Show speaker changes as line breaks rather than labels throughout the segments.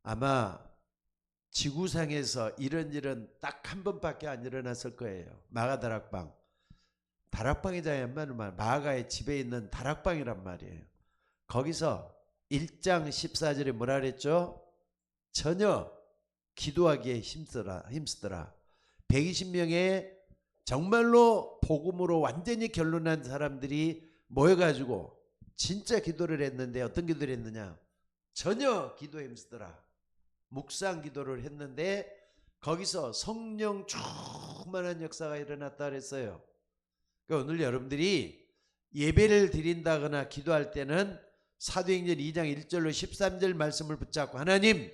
아마 지구상에서 이런 일은 딱 한 번밖에 안 일어났을 거예요. 마가 다락방. 다락방이자야만 마가의 집에 있는 다락방이란 말이에요. 거기서 1장 14절에 뭐라 그랬죠? 전혀 기도하기에 힘쓰더라. 120명의 정말로 복음으로 완전히 결론난 사람들이 모여가지고 진짜 기도를 했는데 어떤 기도를 했느냐? 전혀 기도에 힘쓰더라. 묵상 기도를 했는데 거기서 성령 충만한 역사가 일어났다 그랬어요. 그러니까 오늘 여러분들이 예배를 드린다거나 기도할 때는 사도행전 2장 1절로 13절 말씀을 붙잡고 하나님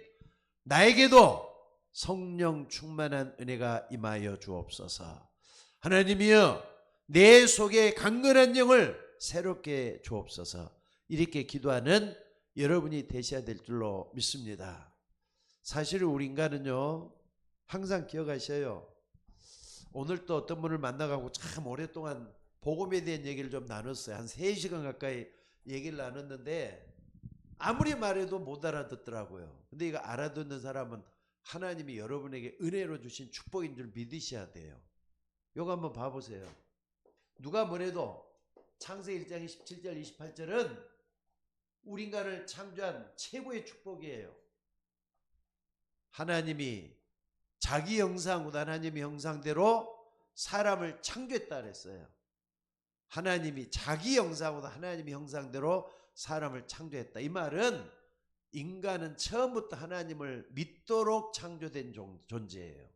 나에게도 성령 충만한 은혜가 임하여 주옵소서. 하나님이여 내 속에 강건한 영을 새롭게 주옵소서. 이렇게 기도하는 여러분이 되셔야 될 줄로 믿습니다. 사실 우리 인간은요 항상 기억하셔요. 오늘 또 어떤 분을 만나가고 참 오랫동안 복음에 대한 얘기를 좀 나눴어요. 한 3시간 가까이 얘기를 나눴는데 아무리 말해도 못 알아듣더라고요. 근데 이거 알아듣는 사람은 하나님이 여러분에게 은혜로 주신 축복인 줄 믿으셔야 돼요. 이거 한번 봐보세요. 누가 뭐래도 창세기 1장 27절 28절은 우리 인간을 창조한 최고의 축복이에요. 하나님이 자기 형상보다 하나님의 형상대로 사람을 창조했다 그랬어요. 하나님이 자기 형상보다 하나님의 형상대로 사람을 창조했다. 이 말은 인간은 처음부터 하나님을 믿도록 창조된 존재예요.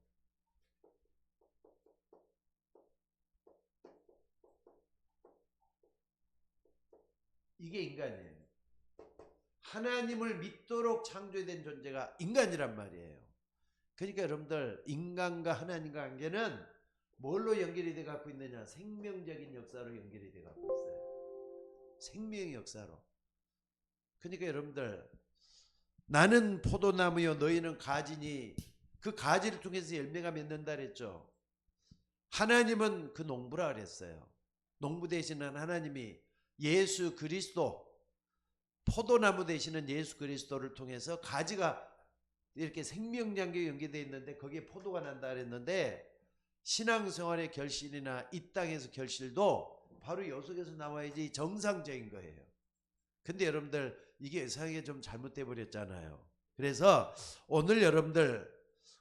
이게 인간이에요. 하나님을 믿도록 창조된 존재가 인간이란 말이에요. 그러니까 여러분들 인간과 하나님과 관계는 뭘로 연결이 돼 갖고 있느냐? 생명적인 역사로 연결이 돼 갖고 있어요. 생명의 역사로. 그러니까 여러분들 나는 포도나무요 너희는 가지니 그 가지를 통해서 열매가 맺는다 그랬죠. 하나님은 그 농부라 그랬어요. 농부 되시는 하나님이 예수 그리스도 포도나무 되시는 예수 그리스도를 통해서 가지가 이렇게 생명량계 연계되어 있는데 거기에 포도가 난다 그랬는데 신앙생활의 결실이나 이 땅에서 결실도 바로 요 속에서 나와야지 정상적인 거예요. 근데 여러분들 이게 이상하게 좀 잘못돼 버렸잖아요. 그래서 오늘 여러분들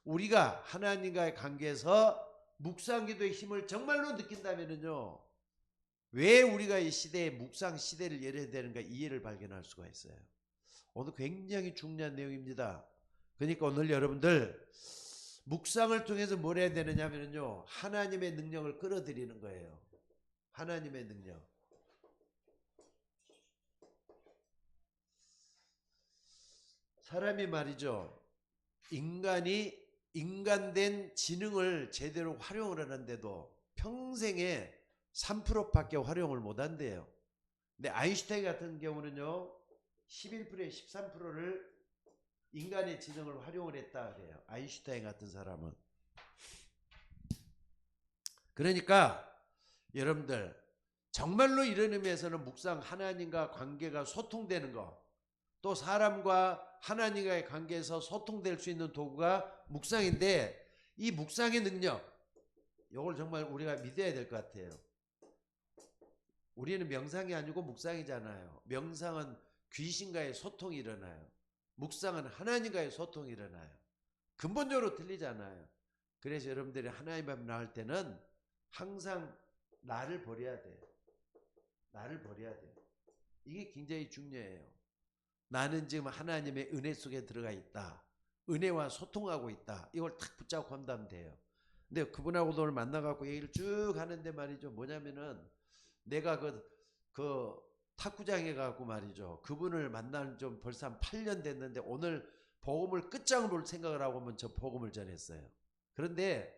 우리가 하나님과의 관계에서 묵상기도의 힘을 정말로 느낀다면요, 왜 우리가 이 시대에 묵상 시대를 열어야 되는가 이해를 발견할 수가 있어요. 오늘 굉장히 중요한 내용입니다. 그러니까 오늘 여러분들 묵상을 통해서 뭘 해야 되느냐면요, 하나님의 능력을 끌어들이는 거예요. 하나님의 능력. 사람이 말이죠, 인간이 인간된 지능을 제대로 활용을 하는데도 평생에 3%밖에 활용을 못 한대요. 근데 아인슈타인 같은 경우는요 11%에 13%를 인간의 지능을 활용을 했다 그래요. 아인슈타인 같은 사람은. 그러니까 여러분들 정말로 이런 의미에서는 묵상, 하나님과 관계가 소통되는 거, 또 사람과 하나님과의 관계에서 소통될 수 있는 도구가 묵상인데, 이 묵상의 능력, 이걸 정말 우리가 믿어야 될 것 같아요. 우리는 명상이 아니고 묵상이잖아요. 명상은 귀신과의 소통이 일어나요. 묵상은 하나님과의 소통이 일어나요. 근본적으로 틀리잖아요. 그래서 여러분들이 하나님 앞에 나올 때는 항상 나를 버려야 돼요. 나를 버려야 돼요. 이게 굉장히 중요해요. 나는 지금 하나님의 은혜 속에 들어가 있다. 은혜와 소통하고 있다. 이걸 탁 붙잡고 한다면 돼요. 근데 그분하고도 오늘 만나갖고 얘기를 쭉 하는데 말이죠. 뭐냐면은 내가 그 탁구장에 가고 말이죠. 그분을 만난 좀 벌써 한 8년 됐는데 오늘 복음을 끝장을 볼 생각을 하고 하면 저 복음을 전했어요. 그런데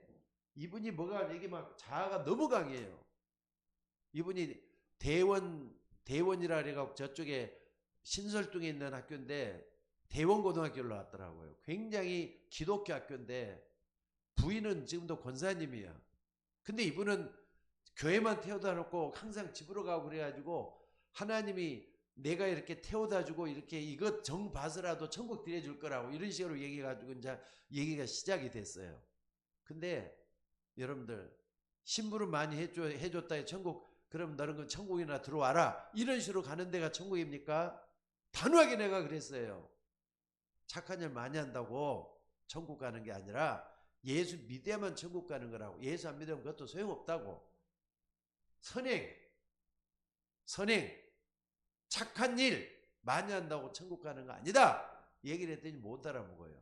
이분이 뭐가 이게 막 자아가 너무 강해요. 이분이 대원이라 그래갖고 저쪽에 신설동에 있는 학교인데 대원고등학교를 나왔더라고요. 굉장히 기독교 학교인데 부인은 지금도 권사님이야. 근데 이분은 교회만 태워다 놓고 항상 집으로 가고 그래가지고 하나님이 내가 이렇게 태워다 주고 이렇게 이것 정 봐서라도 천국 들여줄 거라고 이런 식으로 얘기해가지고 이제 얘기가 시작이 됐어요. 근데 여러분들 심부름 많이 해줬다 해 천국 그럼 너는 그 천국이나 들어와라 이런 식으로 가는 데가 천국입니까? 단호하게 내가 그랬어요. 착한 일 많이 한다고 천국 가는 게 아니라 예수 믿어야만 천국 가는 거라고. 예수 안 믿으면 그것도 소용없다고. 선행 착한 일 많이 한다고 천국 가는 거 아니다 얘기를 했더니 못 알아먹어요.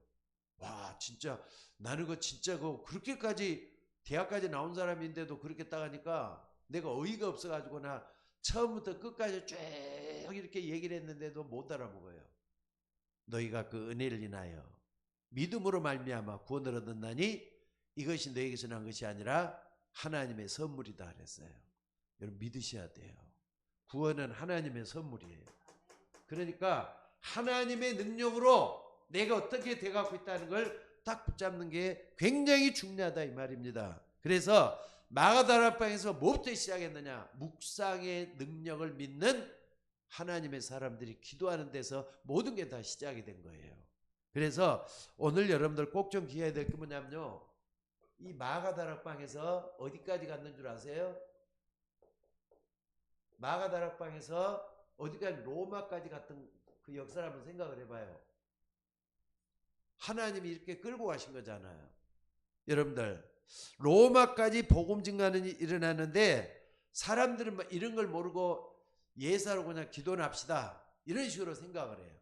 와 진짜 나는 그 진짜 그렇게까지 대학까지 나온 사람인데도 그렇게 딱 하니까 내가 어이가 없어가지고 나 처음부터 끝까지 쭉 이렇게 얘기를 했는데도 못 알아먹어요. 너희가 그 은혜를 인하여 믿음으로 말미암아 구원을 얻었나니 이것이 너에게서 난 것이 아니라 하나님의 선물이다 그랬어요. 여러분 믿으셔야 돼요. 구원은 하나님의 선물이에요. 그러니까 하나님의 능력으로 내가 어떻게 돼가고 있다는 걸 딱 붙잡는 게 굉장히 중요하다 이 말입니다. 그래서 마가다락방에서 뭐부터 시작했느냐? 묵상의 능력을 믿는 하나님의 사람들이 기도하는 데서 모든 게 다 시작이 된 거예요. 그래서 오늘 여러분들 꼭 좀 기해야 될 게 뭐냐면요. 이 마가다락방에서 어디까지 갔는 줄 아세요? 마가다락방에서 어디까지 로마까지 갔던 그 역사를 한번 생각을 해봐요. 하나님이 이렇게 끌고 가신 거잖아요. 여러분들 로마까지 복음 증가는 일어났는데 사람들은 이런 걸 모르고 예사로 그냥 기도는 합시다 이런 식으로 생각을 해요.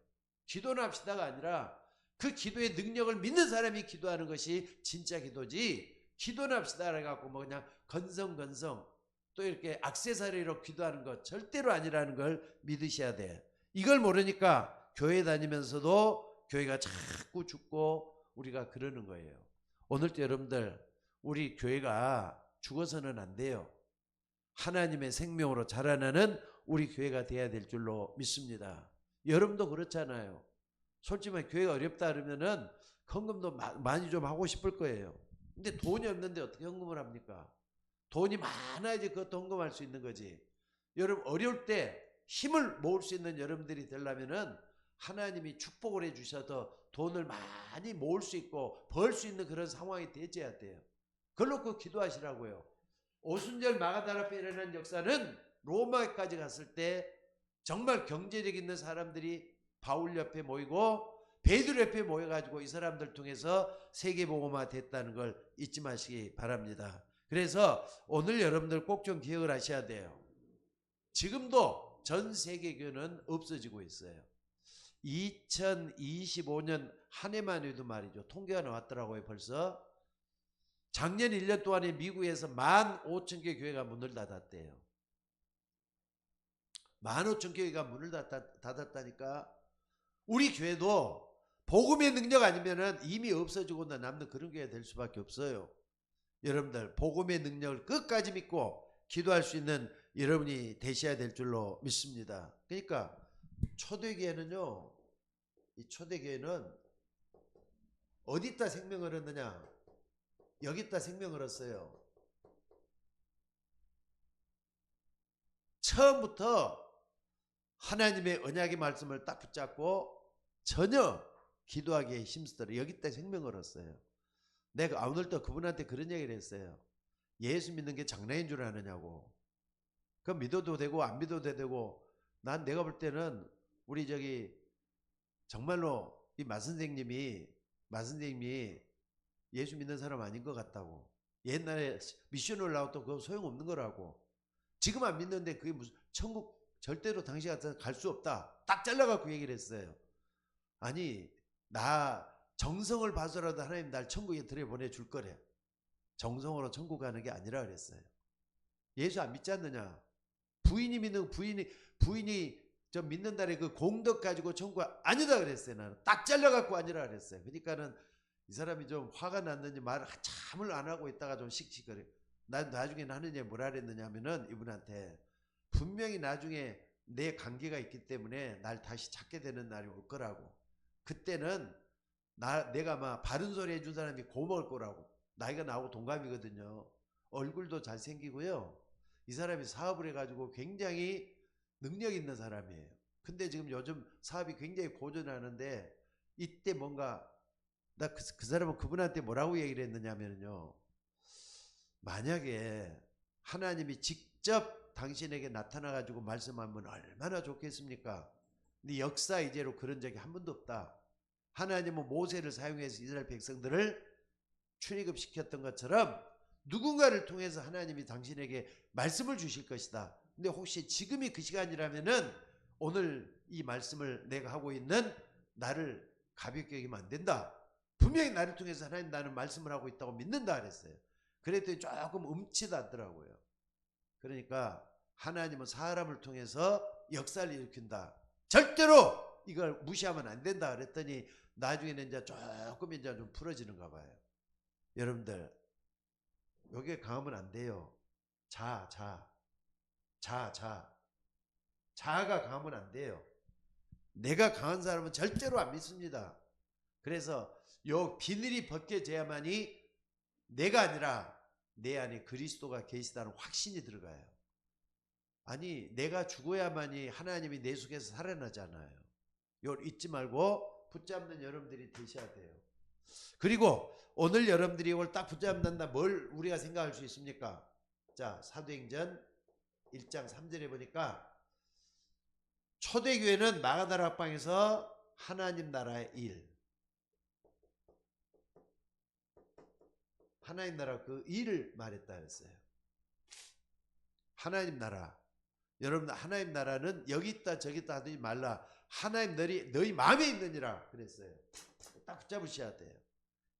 기도는 합시다가 아니라 그 기도의 능력을 믿는 사람이 기도하는 것이 진짜 기도지, 기도는 합시다 해갖고 뭐 그냥 건성 또 이렇게 액세서리로 기도하는 것 절대로 아니라는 걸 믿으셔야 돼요. 이걸 모르니까 교회 다니면서도 교회가 자꾸 죽고 우리가 그러는 거예요. 오늘도 여러분들 우리 교회가 죽어서는 안 돼요. 하나님의 생명으로 자라나는 우리 교회가 돼야 될 줄로 믿습니다. 여러분도 그렇잖아요. 솔직히 말해 교회가 어렵다 그러면은 헌금도 많이 좀 하고 싶을 거예요. 근데 돈이 없는데 어떻게 헌금을 합니까? 돈이 많아야지 그것도 헌금할 수 있는 거지. 여러분 어려울 때 힘을 모을 수 있는 여러분들이 되려면은 하나님이 축복을 해주셔서 돈을 많이 모을 수 있고 벌 수 있는 그런 상황이 되어야 돼요. 그걸 놓고 기도하시라고요. 오순절 마가다락방에 일어난 역사는 로마까지 갔을 때 정말 경제력 있는 사람들이 바울 옆에 모이고 베드로 옆에 모여가지고 이 사람들 통해서 세계복음화 됐다는 걸 잊지 마시기 바랍니다. 그래서 오늘 여러분들 꼭 좀 기억을 하셔야 돼요. 지금도 전 세계교회는 없어지고 있어요. 2025년 한 해만 해도 말이죠. 통계가 나왔더라고요. 벌써 작년 1년 동안에 미국에서 15,000개 교회가 문을 닫았대요. 15,000개가 문을 닫았다니까. 우리 교회도 복음의 능력 아니면은 이미 없어지고 남는 그런 교회가 될 수밖에 없어요. 여러분들 복음의 능력을 끝까지 믿고 기도할 수 있는 여러분이 되셔야 될 줄로 믿습니다. 그러니까 초대교회는요, 이 초대교회는 어디다 생명을 얻느냐? 여기다 생명을 얻어요. 처음부터 하나님의 언약의 말씀을 딱 붙잡고 전혀 기도하기에 힘쓰더라. 여기다 생명을 얻어요. 내가 오늘도 그분한테 그런 얘기를 했어요. 예수 믿는 게 장난인 줄 아느냐고. 그럼 믿어도 되고 안 믿어도 되고, 난 내가 볼 때는 우리 정말로 이 마선생님이 예수 믿는 사람 아닌 것 같다고. 옛날에 미션을 나왔던 그거 소용없는 거라고. 지금 안 믿는데 그게 무슨 천국 절대로 당신 같아서 갈 수 없다. 딱 잘라갖고 얘기를 했어요. 아니 나 정성을 봐서라도 하나님 날 천국에 들여보내줄 거래. 정성으로 천국 가는 게 아니라 그랬어요. 예수 안 믿지 않느냐? 부인이 믿는 부인이 좀 믿는다는 그 공덕 가지고 천국 아니다 그랬어요. 나는 딱 잘라갖고 아니라 그랬어요. 그러니까는 이 사람이 좀 화가 났는지 말을 참을 안 하고 있다가 좀 씩씩거려. 난 나중에 하느냐 뭐라 그랬느냐 하면은 이분한테 분명히 나중에 내 관계가 있기 때문에 날 다시 찾게 되는 날이 올 거라고. 그때는 내가 아마 바른 소리 해준 사람이 고마울 거라고. 나이가 나하고 동갑이거든요. 얼굴도 잘생기고요. 이 사람이 사업을 해가지고 굉장히 능력 있는 사람이에요. 근데 지금 요즘 사업이 굉장히 고전하는데 이때 뭔가 나 그 사람은 그분한테 뭐라고 얘기를 했느냐면요. 만약에 하나님이 직접 당신에게 나타나 가지고 말씀하면 얼마나 좋겠습니까? 근데 역사 이제로 그런 적이 한 번도 없다. 하나님은 모세를 사용해서 이스라엘 백성들을 출애굽시켰던 것처럼 누군가를 통해서 하나님이 당신에게 말씀을 주실 것이다. 근데 혹시 지금이 그 시간이라면은 오늘 이 말씀을 내가 하고 있는 나를 가볍게 여기면 안 된다. 분명히 나를 통해서 하나님 나는 말씀을 하고 있다고 믿는다 그랬어요. 그랬더니 조금 움찔하더라고요. 그러니까 하나님은 사람을 통해서 역사를 일으킨다. 절대로 이걸 무시하면 안 된다 그랬더니 나중에는 이제 조금 이제 좀 풀어지는가 봐요. 여러분들 여기에 강하면 안 돼요. 자아가 강하면 안 돼요. 내가 강한 사람은 절대로 안 믿습니다. 그래서 요 비늘이 벗겨져야만이 내가 아니라 내 안에 그리스도가 계시다는 확신이 들어가요. 아니 내가 죽어야만이 하나님이 내 속에서 살아나잖아요. 이걸 잊지 말고 붙잡는 여러분들이 되셔야 돼요. 그리고 오늘 여러분들이 이걸 딱 붙잡는다 뭘 우리가 생각할 수 있습니까? 자, 사도행전 1장 3절에 보니까 초대교회는 마가다락방에서 하나님 나라의 일, 하나님 나라 그 일을 말했다 그랬어요. 하나님 나라. 여러분 하나님 나라는 여기 있다 저기 있다 하지 말라. 하나님 너희 마음에 있느니라 그랬어요. 딱 붙잡으셔야 돼요.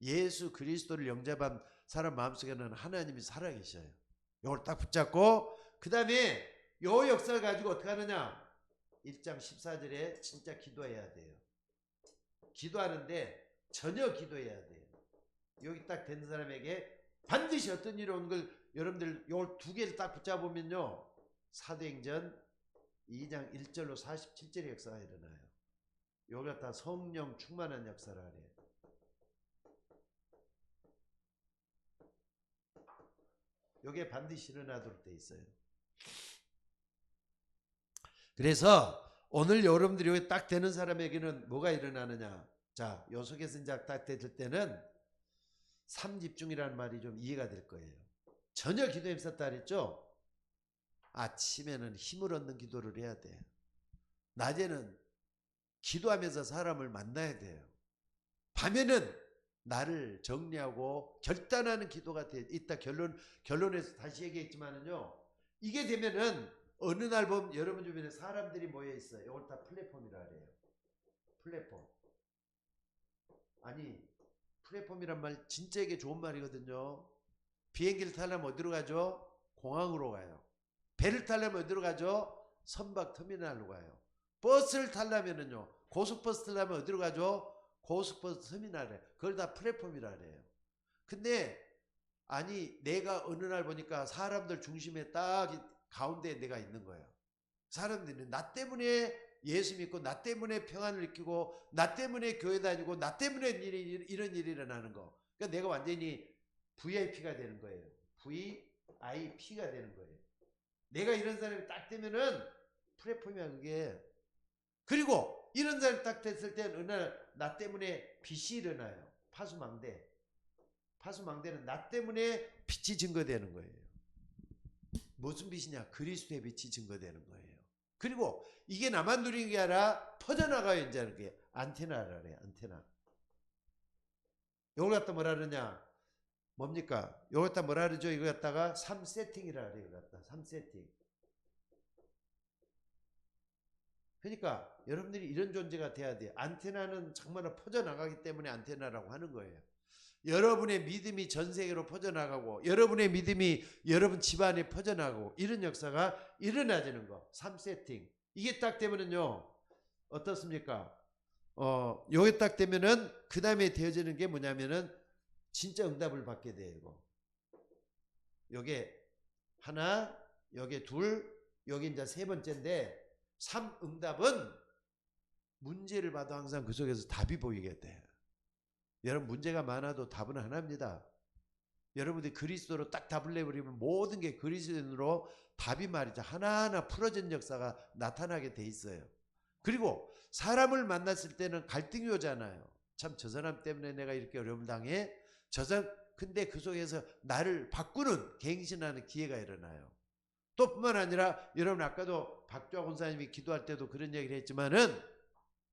예수 그리스도를 영접한 사람 마음속에는 하나님이 살아계셔요. 이걸 딱 붙잡고 그 다음에 요 역사를 가지고 어떻게 하느냐. 1장 14절에 진짜 기도해야 돼요. 기도하는데 전혀 기도해야 돼요. 여기 딱 된 사람에게 반드시 어떤 일이 오는 걸 여러분들 요 두 개를 딱 붙잡으면요. 사도행전 2장 1절로 47절의 역사가 일어나요. 요걸 다 성령 충만한 역사라 그래요. 요게 반드시 일어나도록 돼 있어요. 그래서 오늘 여러분들이 여기 딱 되는 사람에게는 뭐가 일어나느냐. 자, 요 속에서 이제 딱 됐을 때는 삼집중이라는 말이 좀 이해가 될 거예요. 전혀 기도에 힘썼다 그랬죠? 아침에는 힘을 얻는 기도를 해야 돼요. 낮에는 기도하면서 사람을 만나야 돼요. 밤에는 나를 정리하고 결단하는 기도가 있다. 결론에서 다시 얘기했지만은요. 이게 되면은 어느 날 보면 여러분 주변에 사람들이 모여 있어요. 이걸 다 플랫폼이라 그래요. 플랫폼. 아니 플랫폼이란 말 진짜 이게 좋은 말이거든요. 비행기를 타려면 어디로 가죠? 공항으로 가요. 배를 타려면 어디로 가죠? 선박 터미널로 가요. 버스를 타려면은요. 고속버스 타려면 어디로 가죠? 고속버스 터미널에. 그걸 다 플랫폼이라 그래요. 근데 아니 내가 어느 날 보니까 사람들 중심에 딱 가운데에 내가 있는 거예요. 사람들이 나 때문에 예수 믿고 나 때문에 평안을 느끼고 나 때문에 교회 다니고 나 때문에 이런 일이 일어나는 거. 그러니까 내가 완전히 VIP가 되는 거예요. VIP가 되는 거예요. 내가 이런 사람이 딱 되면은 플랫폼이야 그게. 그리고 이런 사람이 딱 됐을 때는 어느 날 나 때문에 빛이 일어나요. 파수망대. 파수망대는 나 때문에 빛이 증거되는 거예요. 무슨 빛이냐? 그리스도의 빛이 증거되는 거예요. 그리고 이게 나만 누리는 게 아니라 퍼져나가요. 이제 이렇게 안테나라 그래요. 안테나. 이걸 갖다 뭐라 그러냐? 뭡니까? 이걸 갖다 뭐라 그러죠? 이거 갖다가 3세팅이라 그래요. 이거 갖다 3세팅. 그러니까 여러분들이 이런 존재가 돼야 돼요. 안테나는 정말 퍼져나가기 때문에 안테나라고 하는 거예요. 여러분의 믿음이 전 세계로 퍼져나가고 여러분의 믿음이 여러분 집안에 퍼져나가고 이런 역사가 일어나지는 거. 3세팅. 이게 딱 되면은요. 어떻습니까? 요게 딱 되면은 그 다음에 되어지는 게 뭐냐면은 진짜 응답을 받게 돼요. 요게 하나, 요게 둘, 요게 이제 세 번째인데 3 응답은 문제를 봐도 항상 그 속에서 답이 보이게 돼요. 여러분 문제가 많아도 답은 하나입니다. 여러분들이 그리스도로 딱 답을 내버리면 모든 게 그리스도로 답이 말이죠. 하나하나 풀어진 역사가 나타나게 돼 있어요. 그리고 사람을 만났을 때는 갈등이 오잖아요. 참 저 사람 때문에 내가 이렇게 어려움을 당해. 근데 그 속에서 나를 바꾸는 갱신하는 기회가 일어나요. 또 뿐만 아니라 여러분 아까도 박주아 권사님이 기도할 때도 그런 얘기를 했지만은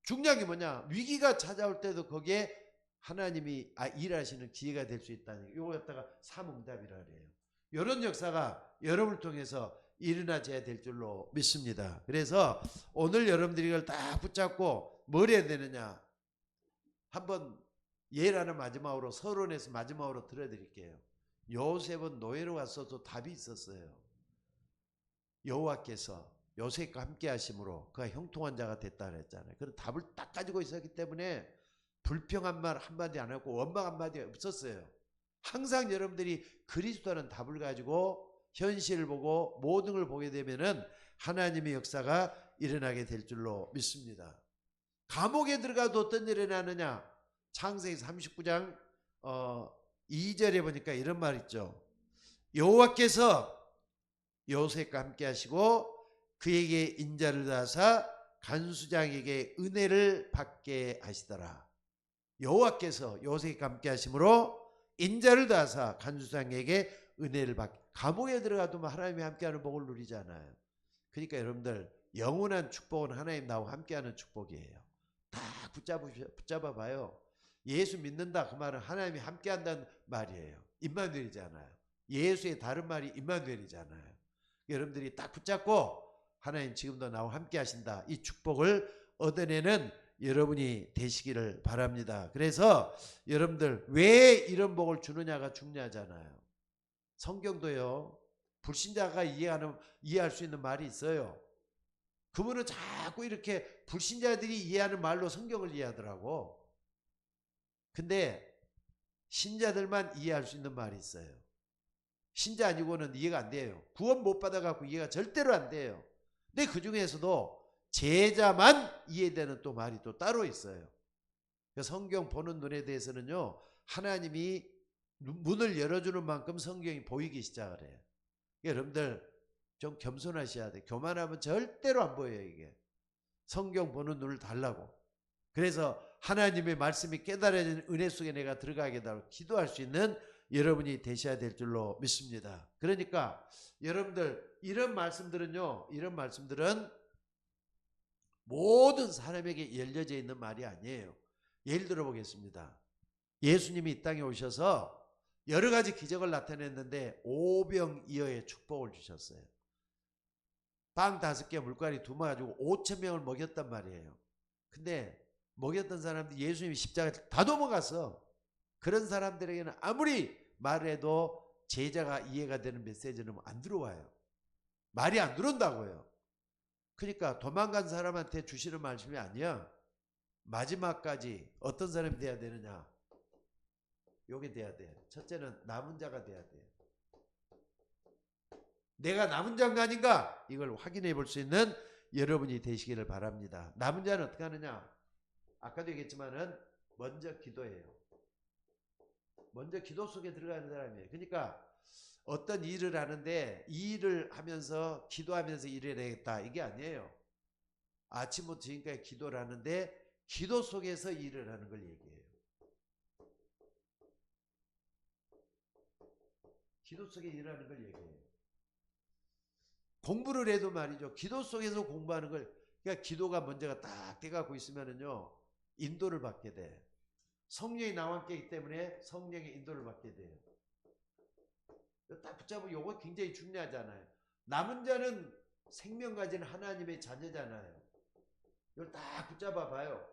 중요한 게 뭐냐, 위기가 찾아올 때도 거기에 하나님이 일하시는 기회가 될 수 있다는 거. 이거 갖다가 삼응답이라 그래요. 이런 역사가 여러분을 통해서 일어나져야 될 줄로 믿습니다. 그래서 오늘 여러분들이 이걸 딱 붙잡고 뭘 해야 되느냐, 한번 예라는 마지막으로 서론에서 마지막으로 들어드릴게요. 요셉은 노예로 갔어도 답이 있었어요. 여호와께서 요셉과 함께 하심으로 그가 형통한 자가 됐다 그랬잖아요. 그런 답을 딱 가지고 있었기 때문에 불평한 말 한마디 안 하고 원망 한마디 없었어요. 항상 여러분들이 그리스도라는 답을 가지고 현실을 보고 모든 걸 보게 되면은 하나님의 역사가 일어나게 될 줄로 믿습니다. 감옥에 들어가도 어떤 일이 일어나느냐, 창세기 39장 2절에 보니까 이런 말 있죠. 여호와께서 요셉과 함께 하시고 그에게 인자를 다하사 간수장에게 은혜를 받게 하시더라. 여호와께서 요셉과 함께 하심으로 인자를 다하사 간수장에게 은혜를 받게. 감옥에 들어가도 하나님이 함께하는 복을 누리잖아요. 그러니까 여러분들 영원한 축복은 하나님 나와 함께하는 축복이에요. 다 붙잡아 봐요. 예수 믿는다 그 말은 하나님이 함께한다는 말이에요. 임마누엘이잖아요. 예수의 다른 말이 임마누엘이잖아요. 여러분들이 딱 붙잡고 하나님 지금도 나와 함께 하신다, 이 축복을 얻어내는 여러분이 되시기를 바랍니다. 그래서 여러분들 왜 이런 복을 주느냐가 중요하잖아요. 성경도요, 불신자가 이해할 수 있는 말이 있어요. 그분은 자꾸 이렇게 불신자들이 이해하는 말로 성경을 이해하더라고. 근데 신자들만 이해할 수 있는 말이 있어요. 신자 아니고는 이해가 안 돼요. 구원 못 받아갖고 이해가 절대로 안 돼요. 근데 그 중에서도 제자만 이해되는 또 말이 또 따로 있어요. 성경 보는 눈에 대해서는요, 하나님이 문을 열어주는 만큼 성경이 보이기 시작을 해요. 여러분들 좀 겸손하셔야 돼요. 교만하면 절대로 안 보여요. 이게 성경 보는 눈을 달라고. 그래서 하나님의 말씀이 깨달아지는 은혜 속에 내가 들어가게 달라고 기도할 수 있는 여러분이 되셔야 될 줄로 믿습니다. 그러니까 여러분들 이런 말씀들은요, 이런 말씀들은 모든 사람에게 열려져 있는 말이 아니에요. 예를 들어 보겠습니다. 예수님이 이 땅에 오셔서 여러 가지 기적을 나타냈는데 오병이어의 축복을 주셨어요. 빵 5개 물고기 2마 가지고 5,000명을 먹였단 말이에요. 근데 먹였던 사람들이 예수님이 십자가를 다 넘어갔어. 그런 사람들에게는 아무리 말해도 제자가 이해가 되는 메시지는 안 들어와요. 말이 안 들어온다고요. 그러니까 도망간 사람한테 주시는 말씀이 아니야. 마지막까지 어떤 사람이 돼야 되느냐, 요게 돼야 돼. 첫째는 남은 자가 돼야 돼. 내가 남은 자가 아닌가, 이걸 확인해 볼 수 있는 여러분이 되시기를 바랍니다. 남은 자는 어떻게 하느냐, 아까도 얘기했지만은 먼저 기도해요. 먼저 기도 속에 들어가는 사람이에요. 그러니까 어떤 일을 하는데 이 일을 하면서 기도하면서 일을 해야겠다, 이게 아니에요. 아침부터 지금까지 기도를 하는데 기도 속에서 일을 하는 걸 얘기해요. 기도 속에 일하는 걸 얘기해요. 공부를 해도 말이죠, 기도 속에서 공부하는 걸, 그러니까 기도가 먼저가 딱 돼갖고 있으면은요, 인도를 받게 돼. 성령이 나와 함께 있기 때문에 성령의 인도를 받게 돼요. 딱 붙잡으면 요거 굉장히 중요하잖아요. 남은 자는 생명 가진 하나님의 자녀잖아요. 이걸 딱 붙잡아 봐요.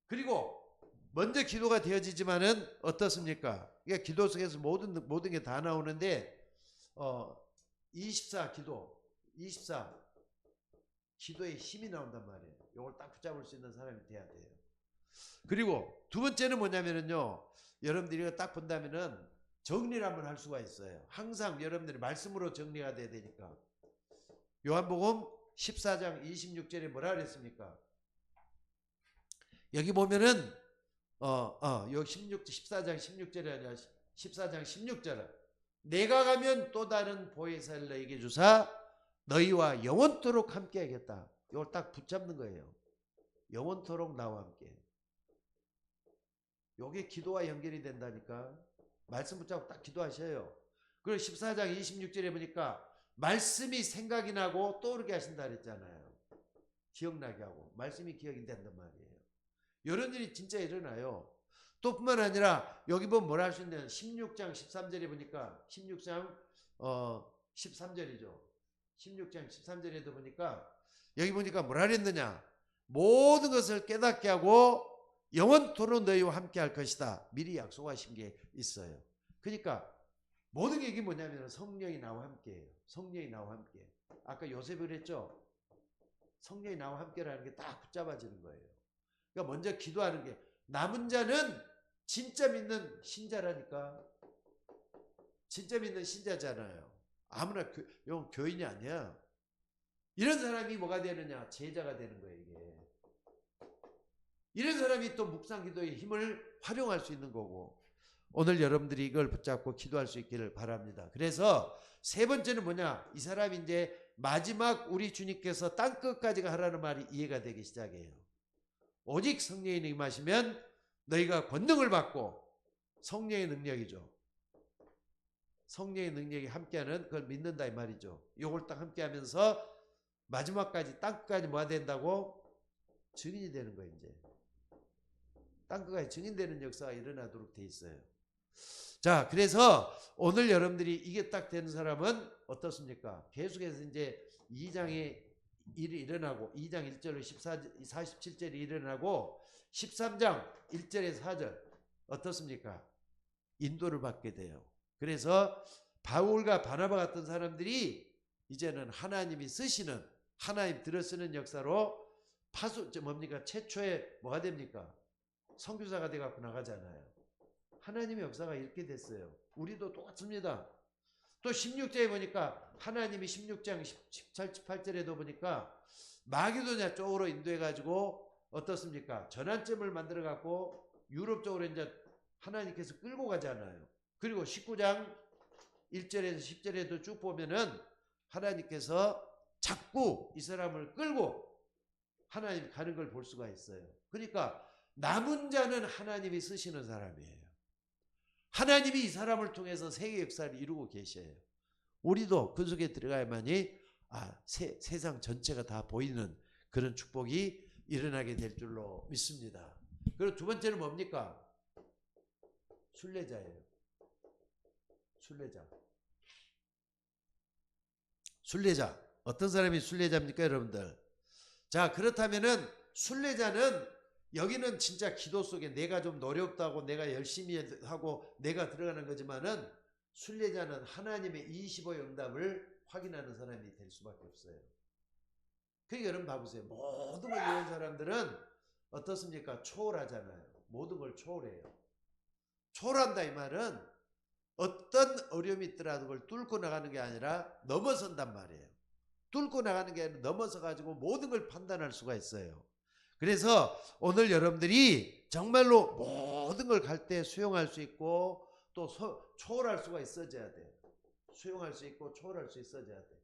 그리고 먼저 기도가 되어지지만은 어떻습니까? 그러니까 기도 속에서 모든 게 다 나오는데 24 기도에 힘이 나온단 말이에요. 이걸 딱 붙잡을 수 있는 사람이 돼야 돼요. 그리고 두 번째는 뭐냐면은요, 여러분들이 딱 본다면은 정리를 한번 할 수가 있어요. 항상 여러분들이 말씀으로 정리가 돼야 되니까. 요한복음 14장 26절에 뭐라 그랬습니까? 여기 보면은 여기 14장 16절이 아니라 14장 16절은 내가 가면 또 다른 보혜사를 너에게 주사 너희와 영원토록 함께 하겠다. 이걸 딱 붙잡는 거예요. 영원토록 나와 함께. 요게 기도와 연결이 된다니까. 말씀 붙잡고 딱 기도하셔요. 그리고 14장 26절에 보니까 말씀이 생각이 나고 떠오르게 하신다 그랬잖아요. 기억나게 하고. 말씀이 기억이 된단 말이에요. 이런 일이 진짜 일어나요. 또 뿐만 아니라 여기 보면 뭐라 하시냐면 16장 13절에 보니까 16장 13절이죠. 16장 13절에도 보니까 여기 보니까 뭐라 그랬느냐. 모든 것을 깨닫게 하고 영원토록 너희와 함께 할 것이다. 미리 약속하신 게 있어요. 그러니까 모든 게 이게 뭐냐면 성령이 나와 함께해요. 성령이 나와 함께. 아까 요셉이 그랬죠. 성령이 나와 함께라는 게 딱 붙잡아지는 거예요. 그러니까 먼저 기도하는 게 남은 자는 진짜 믿는 신자라니까. 진짜 믿는 신자잖아요. 아무나 교인이 아니야. 이런 사람이 뭐가 되느냐? 제자가 되는 거예요. 이게. 이런 사람이 또 묵상 기도의 힘을 활용할 수 있는 거고. 오늘 여러분들이 이걸 붙잡고 기도할 수 있기를 바랍니다. 그래서 세 번째는 뭐냐? 이 사람이 이제 마지막 우리 주님께서 땅끝까지 하라는 말이 이해가 되기 시작해요. 오직 성령이 임하시면 너희가 권능을 받고, 성령의 능력이죠. 성령의 능력이 함께하는 그걸 믿는다 이 말이죠. 요걸 딱 함께하면서 마지막까지 땅끝까지 뭐가 된다고? 증인이 되는 거예요. 이제 땅끝까지 증인되는 역사가 일어나도록 돼 있어요. 자, 그래서 오늘 여러분들이 이게 딱 되는 사람은 어떻습니까? 계속해서 이제 2장에 일이 일어나고 2장 1절로 47절이 일어나고 13장 1절에서 4절 어떻습니까? 인도를 받게 돼요. 그래서 바울과 바나바 같은 사람들이 이제는 하나님이 쓰시는, 하나님 들어쓰는 역사로 뭡니까? 최초에 뭐가 됩니까? 선교사가 돼갖고 나가잖아요. 하나님의 역사가 이렇게 됐어요. 우리도 똑같습니다. 또 16장에 보니까 하나님이 16장 17, 18절에도 보니까 마게도냐 쪽으로 인도해가지고 어떻습니까? 전환점을 만들어갖고 유럽 쪽으로 이제 하나님께서 끌고 가잖아요. 그리고 19장 1절에서 10절에도 쭉 보면은 하나님께서 자꾸 이 사람을 끌고 하나님 가는 걸 볼 수가 있어요. 그러니까 남은 자는 하나님이 쓰시는 사람이에요. 하나님이 이 사람을 통해서 세계 역사를 이루고 계셔요. 우리도 그 속에 들어가야만이 세상 전체가 다 보이는 그런 축복이 일어나게 될 줄로 믿습니다. 그리고 두 번째는 뭡니까? 순례자예요. 순례자. 어떤 사람이 순례자입니까, 여러분들? 자, 그렇다면은 순례자는 여기는 진짜 기도 속에 내가 좀 노력도 내가 열심히 하고 내가 들어가는 거지만은 순례자는 하나님의 25의 응답을 확인하는 사람이 될 수밖에 없어요. 그러니까 여러분 봐보세요. 모든 걸 이런 사람들은 어떻습니까? 초월하잖아요. 모든 걸 초월해요. 초월한다 이 말은 어떤 어려움이 있더라도 그걸 뚫고 나가는 게 아니라 넘어선단 말이에요. 뚫고 나가는 게 아니라 넘어서 가지고 모든 걸 판단할 수가 있어요. 그래서 오늘 여러분들이 정말로 모든 걸 갈 때 수용할 수 있고 또 초월할 수가 있어져야 돼. 수용할 수 있고 초월할 수 있어져야 돼.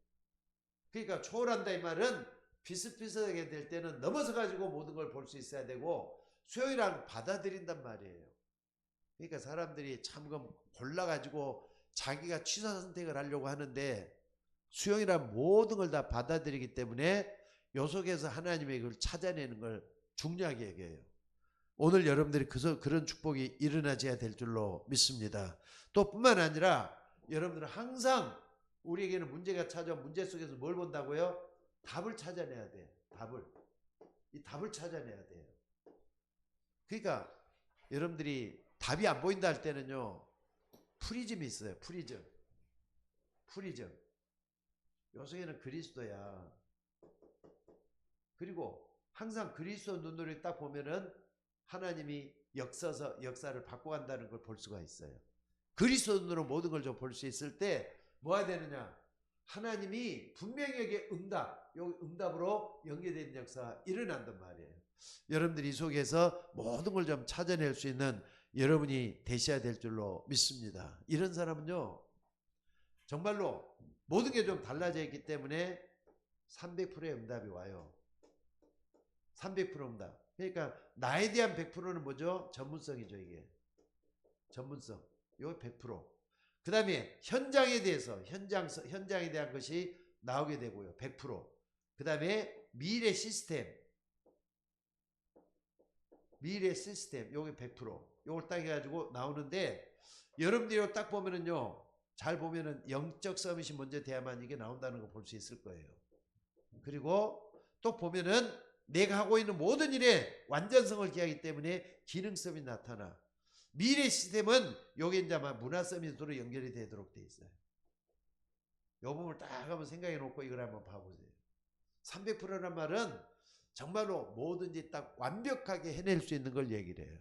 그러니까 초월한다 이 말은 비슷비슷하게 될 때는 넘어서 가지고 모든 걸 볼 수 있어야 되고 수용이란 받아들인단 말이에요. 그러니까 사람들이 참 골라가지고 자기가 취사 선택을 하려고 하는데 수용이란 모든 걸 다 받아들이기 때문에 요 속에서 하나님의 그걸 찾아내는 걸 중요하게 여겨요. 오늘 여러분들이 그런 축복이 일어나져야 될 줄로 믿습니다. 또 뿐만 아니라 여러분들은 항상 우리에게는 문제가 찾아온 문제 속에서 뭘 본다고요? 답을 찾아내야 돼요. 이 답을 찾아내야 돼요. 그러니까 여러분들이 답이 안 보인다 할 때는요. 프리즘이 있어요. 프리즘. 요 속에는 그리스도야. 그리고 항상 그리스도 눈으로 딱 보면은 하나님이 역사를 바꿔간다는 걸 볼 수가 있어요. 그리스도 눈으로 모든 걸 좀 볼 수 있을 때 뭐가 되느냐? 하나님이 분명히 여기 응답으로 연계된 역사가 일어난단 말이에요. 여러분들이 이 속에서 모든 걸 좀 찾아낼 수 있는 여러분이 되셔야 될 줄로 믿습니다. 이런 사람은요. 정말로 모든 게 좀 달라져 있기 때문에 300%의 응답이 와요. 300%입니다. 그러니까 나에 대한 100%는 뭐죠? 전문성이죠, 이게. 전문성. 요 100%. 그 다음에 현장에 대해서, 현장에 대한 것이 나오게 되고요. 100%. 그 다음에 미래 시스템. 요게 100%. 요걸 딱 해가지고 나오는데, 여러분들이 딱 보면은요, 잘 보면은 영적 서밋이 먼저 돼야만 이게 나온다는 거 볼 수 있을 거예요. 그리고 또 보면은 내가 하고 있는 모든 일에 완전성을 기하기 때문에 기능성이 나타나. 미래 시스템은 요게 이제 아마 문화 서밋으로 연결이 되도록 돼 있어요. 요 부분을 딱 한번 생각해 놓고 이걸 한번 봐보세요. 300%란 말은 정말로 뭐든지 딱 완벽하게 해낼 수 있는 걸 얘기를 해요.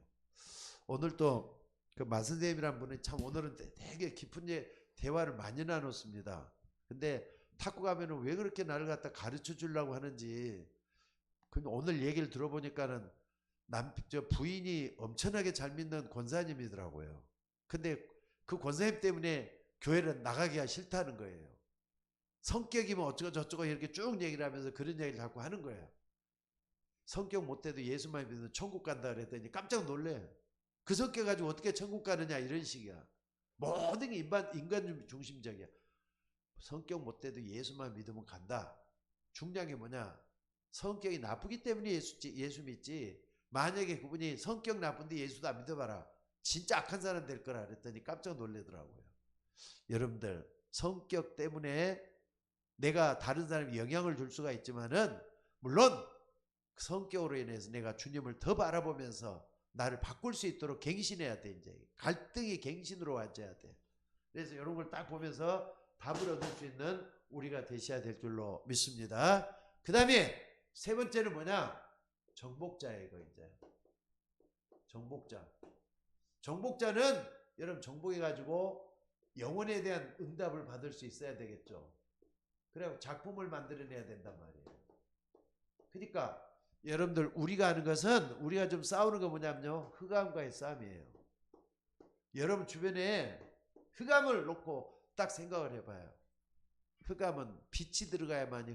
오늘 또 그 마선생님이란 분이 참 오늘은 되게 깊은 대화를 많이 나눴습니다. 근데 탁구 가면은 왜 그렇게 나를 갖다 가르쳐 주려고 하는지, 근데 오늘 얘기를 들어보니까는 저 부인이 엄청나게 잘 믿는 권사님이더라고요. 근데 그 권사님 때문에 교회를 나가기가 싫다는 거예요. 성격이면 어쩌고 저쩌고 이렇게 쭉 얘기를 하면서 그런 얘기를 자꾸 하는 거예요. 성격 못돼도 예수만 믿으면 천국 간다 그랬더니 깜짝 놀래. 그 성격 가지고 어떻게 천국 가느냐 이런 식이야. 모든 게 인간 중심적이야. 성격 못돼도 예수만 믿으면 간다. 중요한 게 뭐냐? 성격이 나쁘기 때문에 예수 믿지. 만약에 그분이 성격 나쁜데 예수도 안 믿어봐라. 진짜 악한 사람 될 거라 그랬더니 깜짝 놀라더라고요. 여러분들 성격 때문에 내가 다른 사람에 영향을 줄 수가 있지만은 물론 그 성격으로 인해서 내가 주님을 더 바라보면서 나를 바꿀 수 있도록 갱신해야 돼. 이제 갈등이 갱신으로 와줘야 돼. 그래서 이런 걸 딱 보면서 답을 얻을 수 있는 우리가 되셔야 될 줄로 믿습니다. 그 다음에 세 번째는 뭐냐? 정복자예요. 이거 이제 정복자는 여러분 정복해가지고 영혼에 대한 응답을 받을 수 있어야 되겠죠. 그래고 작품을 만들어내야 된단 말이에요. 그러니까 여러분들 우리가 하는 것은, 우리가 좀 싸우는 거 뭐냐면요, 흑암과의 싸움이에요. 여러분 주변에 흑암을 놓고 딱 생각을 해봐요. 흑암은 빛이 들어가야만이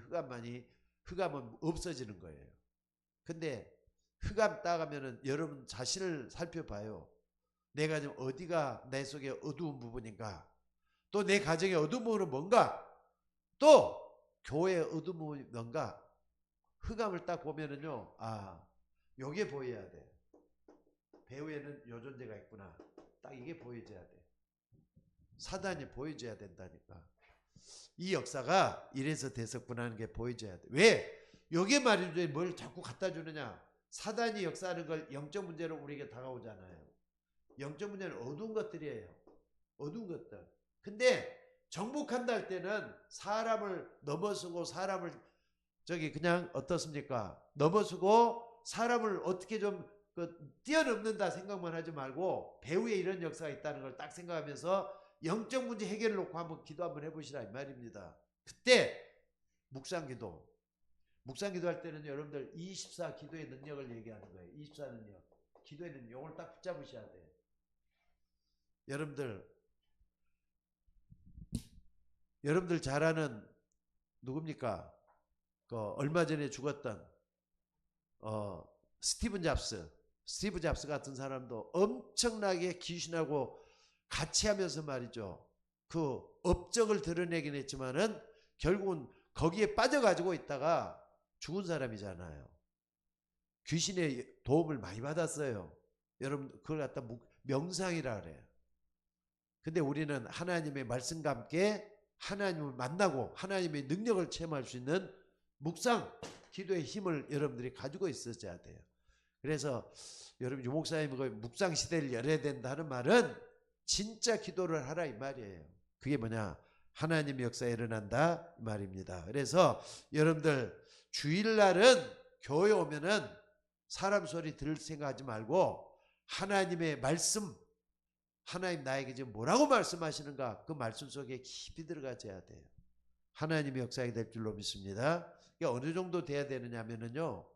흑암은 없어지는 거예요. 근데 흑암 따가면은 여러분 자신을 살펴봐요. 내가 지금 어디가 내 속에 어두운 부분인가? 또 내 가정의 어두운 부분은 뭔가? 또 교회의 어두운 부분이 뭔가? 흑암을 딱 보면은요, 아, 요게 보여야 돼. 배후에는 요 존재가 있구나. 딱 이게 보여줘야 돼. 사단이 보여줘야 된다니까. 이 역사가 이래서 됐었구나 하는 게 보여줘야 돼. 왜? 요게 말이죠. 뭘 자꾸 갖다 주느냐? 사단이 역사하는 걸 영적 문제로 우리에게 다가오잖아요. 영적 문제는 어두운 것들이에요. 어두운 것들. 근데 정복한다 할 때는 사람을 넘어서고 사람을 그냥 어떻습니까? 넘어서고 사람을 어떻게 좀 뛰어넘는다 생각만 하지 말고 배후에 이런 역사가 있다는 걸 딱 생각하면서 영적 문제 해결을 놓고 한번 기도 한번 해보시라 이 말입니다. 그때 묵상기도 할 때는 여러분들 24 기도의 능력을 얘기하는 거예요. 24 능력. 기도의 능력. 이걸 딱 붙잡으셔야 돼요. 여러분들 잘 아는 누굽니까? 얼마 전에 죽었던 스티브 잡스 같은 사람도 엄청나게 귀신하고 같이 하면서 말이죠. 그 업적을 드러내긴 했지만은 결국은 거기에 빠져가지고 있다가 죽은 사람이잖아요. 귀신의 도움을 많이 받았어요. 여러분 그걸 갖다 명상이라 그래요. 근데 우리는 하나님의 말씀과 함께 하나님을 만나고 하나님의 능력을 체험할 수 있는 묵상, 기도의 힘을 여러분들이 가지고 있어야 돼요. 그래서 여러분 유목사님이 묵상 시대를 열어야 된다는 말은 진짜 기도를 하라 이 말이에요. 그게 뭐냐? 하나님의 역사에 일어난다 이 말입니다. 그래서 여러분들 주일날은 교회 오면은 사람 소리 들을 생각하지 말고 하나님의 말씀, 하나님 나에게 지금 뭐라고 말씀하시는가 그 말씀 속에 깊이 들어가줘야 돼요. 하나님의 역사가 될 줄로 믿습니다. 어느 정도 돼야 되느냐면요,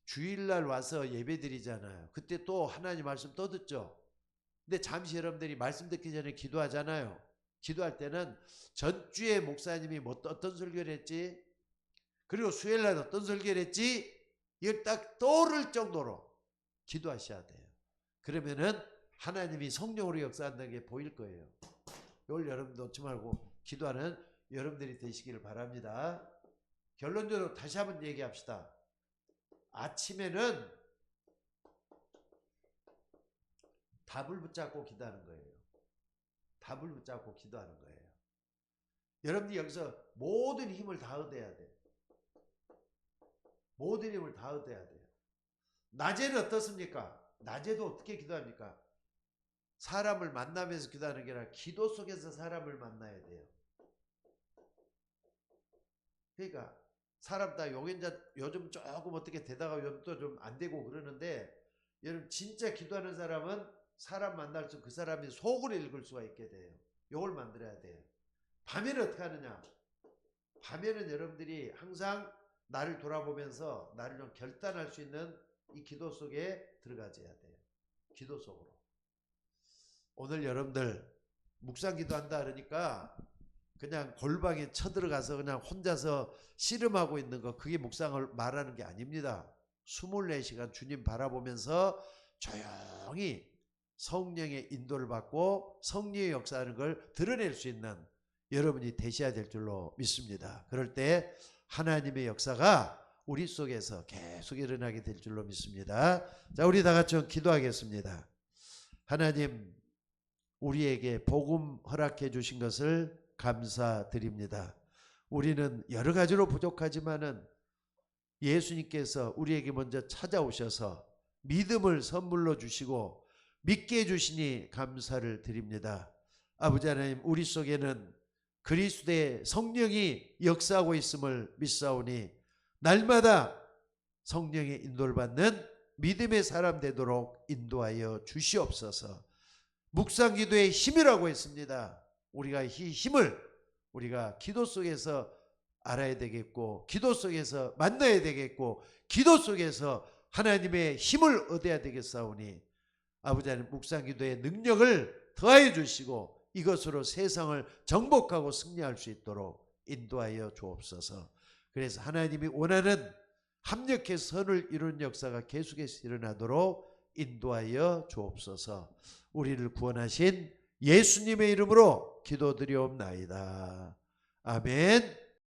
주일날 와서 예배 드리잖아요. 그때 또 하나님 말씀 또 듣죠. 근데 잠시 여러분들이 말씀 듣기 전에 기도하잖아요. 기도할 때는 전주에 목사님이 어떤 설교를 했지, 그리고 수요일날 어떤 설교를 했지, 이걸 딱 떠오를 정도로 기도하셔야 돼요. 그러면은 하나님이 성령으로 역사한다는 게 보일 거예요. 이걸 여러분 놓지 말고 기도하는 여러분들이 되시기를 바랍니다. 결론적으로 다시 한번 얘기합시다. 아침에는 답을 붙잡고 기도하는 거예요. 답을 붙잡고 기도하는 거예요. 여러분들이 여기서 모든 힘을 다 얻어야 돼요. 모든 힘을 다 얻어야 돼요. 낮에는 어떻습니까? 낮에도 어떻게 기도합니까? 사람을 만나면서 기도하는 게 아니라 기도 속에서 사람을 만나야 돼요. 그러니까 사람 다 요즘 조금 어떻게 되다가 요즘 또 좀 안 되고 그러는데, 여러분 진짜 기도하는 사람은 사람 만날 때 그 사람이 속을 읽을 수가 있게 돼요. 요걸 만들어야 돼요. 밤에는 어떻게 하느냐? 밤에는 여러분들이 항상 나를 돌아보면서 나를 좀 결단할 수 있는 이 기도 속에 들어가줘야 돼요. 기도 속으로. 오늘 여러분들 묵상 기도한다 그러니까 그냥 골방에 쳐들어가서 그냥 혼자서 씨름하고 있는 거, 그게 묵상을 말하는 게 아닙니다. 24시간 주님 바라보면서 조용히 성령의 인도를 받고 성령의 역사하는 걸 드러낼 수 있는 여러분이 되셔야 될 줄로 믿습니다. 그럴 때 하나님의 역사가 우리 속에서 계속 일어나게 될 줄로 믿습니다. 자, 우리 다 같이 기도하겠습니다. 하나님, 우리에게 복음 허락해 주신 것을 감사드립니다. 우리는 여러 가지로 부족하지만은 예수님께서 우리에게 먼저 찾아오셔서 믿음을 선물로 주시고 믿게 해주시니 감사를 드립니다. 아버지 하나님, 우리 속에는 그리스도의 성령이 역사하고 있음을 믿사오니 날마다 성령의 인도를 받는 믿음의 사람 되도록 인도하여 주시옵소서. 묵상기도의 힘이라고 했습니다. 우리가 이 힘을 우리가 기도 속에서 알아야 되겠고, 기도 속에서 만나야 되겠고, 기도 속에서 하나님의 힘을 얻어야 되겠사오니 아버지 하나님, 묵상기도의 능력을 더하여 주시고 이것으로 세상을 정복하고 승리할 수 있도록 인도하여 주옵소서. 그래서 하나님이 원하는 합력해서 선을 이루는 역사가 계속해서 일어나도록 인도하여 주옵소서. 우리를 구원하신 예수님의 이름으로 기도드리옵나이다. 아멘.